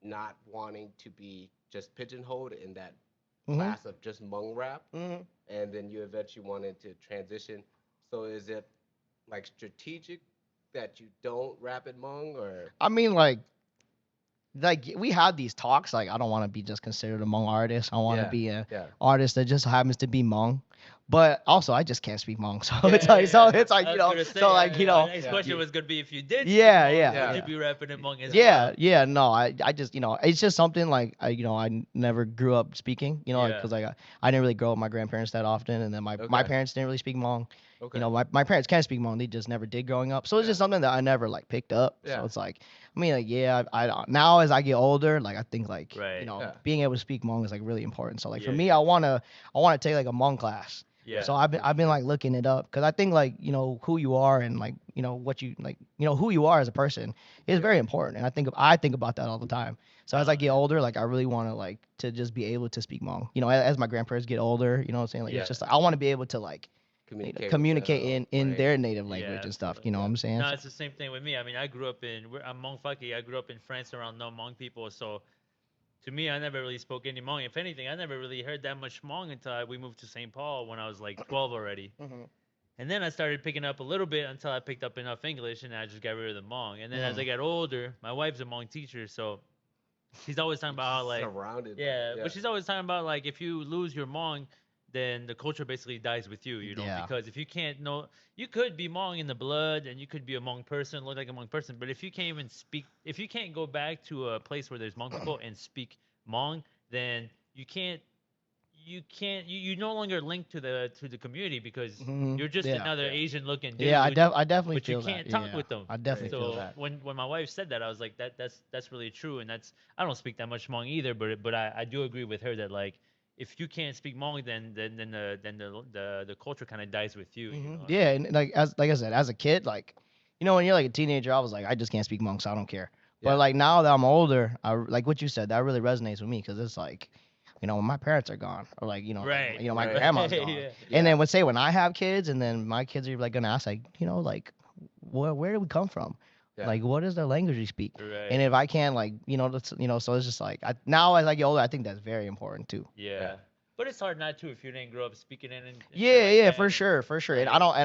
not wanting to be just pigeonholed in that Mm-hmm. class of just Hmong rap, Mm-hmm. and then you eventually wanted to transition. So is it like strategic that you don't rap in Hmong, or I mean, like we had these talks. Like, I don't want to be just considered a Hmong artist. I want to yeah, be a yeah, artist that just happens to be Hmong. But also, I just can't speak Hmong, so Yeah, it's yeah, like, so yeah. it's like, I was gonna so say, like, our next yeah, question was gonna be if you did speak yeah, Hmong, yeah, would yeah, you yeah. be rapping in Hmong as Yeah, well? yeah, no, I just, it's just something like I never grew up speaking, Yeah. because like I didn't really grow up with my grandparents that often, and then my okay, parents didn't really speak Hmong. okay, My parents can speak Hmong, they just never did growing up, so it's yeah, just something that I never like picked up. So yeah, it's like, I mean, like, yeah, now as I get older, like I think like Right. yeah, being able to speak Hmong is like really important. So like for Yeah, me, yeah. I wanna take like a Hmong class. yeah, So Yeah. for I've been sure. like looking it up because I think like who you are and like what you like who you are as a person is Yeah, very important, and I think about that all the time. So as I Oh, get older, like I really want to like to just be able to speak Hmong. As my grandparents get older, what I'm saying, like it's yeah. just like, I want to be able to like Communicate with communicate them, in right? their native yeah, language and stuff. You absolutely. know what Yeah, I'm saying? No, So, it's the same thing with me. I mean, I grew up I'm Hmong Faki. I grew up in France around no Hmong people, so to me, I never really spoke any Hmong. If anything, I never really heard that much Hmong until we moved to St. Paul when I was like 12 already. hmm And then I started picking up a little bit until I picked up enough English, and I just got rid of the Hmong. And then as I got older, my wife's a Hmong teacher, so she's always talking you're about how just like, surrounded by it. yeah, Yeah, but she's always talking about like if you lose your Hmong, then the culture basically dies with you, yeah. because if you can't know, you could be Hmong in the blood and you could be a Hmong person, look like a Hmong person, but if you can't even speak, if you can't go back to a place where there's Hmong people and speak Hmong, then you no longer link to the community because you're just Yeah. another yeah, Asian looking Yeah, dude, I definitely but you feel that. can't talk Yeah, with them. I right. definitely feel So that. when my wife said that, I was like, that's really true, and that's I don't speak that much Hmong either, but I do agree with her that like if you can't speak Hmong, then the culture kind of dies with you. Yeah, and like I said, as a kid, like when you're like a teenager, I was like, I just can't speak Hmong, so I don't care. But Yeah, like now that I'm older, like what you said, that really resonates with me because it's like, when my parents are gone, or like Right, my right. grandma's right, gone, yeah, and Yeah, then when I have kids, and then my kids are like gonna ask like, like where do we come from? yeah, Like, what is the language we speak? And right, if I can't, like, so it's just like now as I get older, I think that's very important too. yeah, yeah. But it's hard not to if you didn't grow up speaking it and shit Yeah, like yeah, that, for and sure, for sure. And like I don't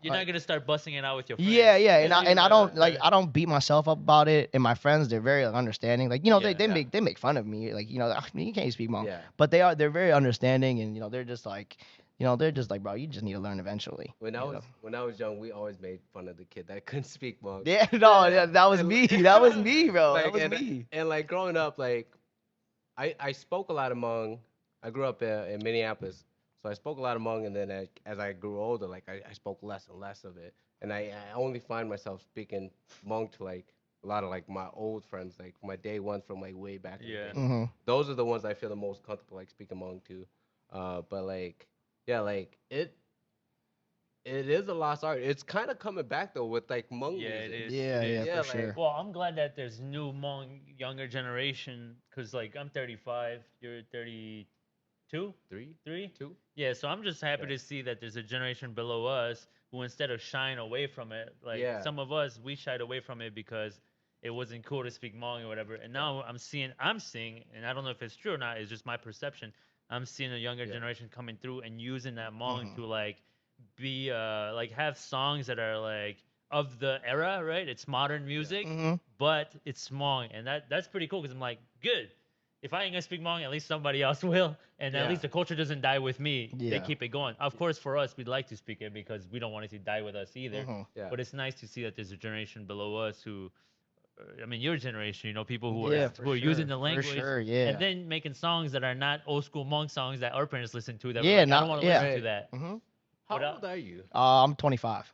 you're not gonna start busting it out with your friends. yeah, yeah, and I don't like, Yeah, I don't beat myself up about it. And my friends, they're very understanding. Like, yeah, yeah, they make fun of me. Like, "Ah, you can't speak Hmong," yeah. but they're very understanding, and they're just like, bro, you just need to learn eventually. When I was young, we always made fun of the kid that couldn't speak Hmong. Yeah, no, that was And me. That was me, bro. That like was me. and like growing up, like I spoke a lot of Hmong. I grew up in Minneapolis, so I spoke a lot of Hmong, and then as I grew older, like I spoke less and less of it, and I only find myself speaking Hmong to like a lot of like my old friends, like my day ones from like way back in the yeah. day. Hmm. Those are the ones I feel the most comfortable like speaking Hmong to. But like yeah, like it is a lost art. It's kind of coming back though with like Hmong Yeah, it music. is. It Yeah, yeah, is. for Yeah, like sure. Well, I'm glad that there's new Hmong younger generation, cause like I'm 35, you're 32, three, 3. two. Yeah, so I'm just happy Yeah, to see that there's a generation below us who instead of shying away from it, like yeah, some of us, we shied away from it because it wasn't cool to speak Hmong or whatever. And yeah, now I'm seeing, and I don't know if it's true or not. It's just my perception. I'm seeing a younger yeah, generation coming through and using that Hmong Hmm. to like be like have songs that are like of the era, right? It's modern yeah, music, Hmm. but it's Hmong, and that's pretty cool because I'm like, good. If I ain't gonna speak Hmong, at least somebody else will, and at yeah, least the culture doesn't die with me. They Yeah. keep it going. Of course, for us, we'd like to speak it because we don't want it to die with us either. Hmm. yeah, But it's nice to see that there's a generation below us who, I mean, your generation, people who are Yeah, yeah. for who are using sure, the for language sure. and Yeah. then making songs that are not old school Hmong songs that our parents listen to. That we're Yeah, like, I don't not want to listen yeah. to Right. that. Hmm. How But old are you? I'm 25.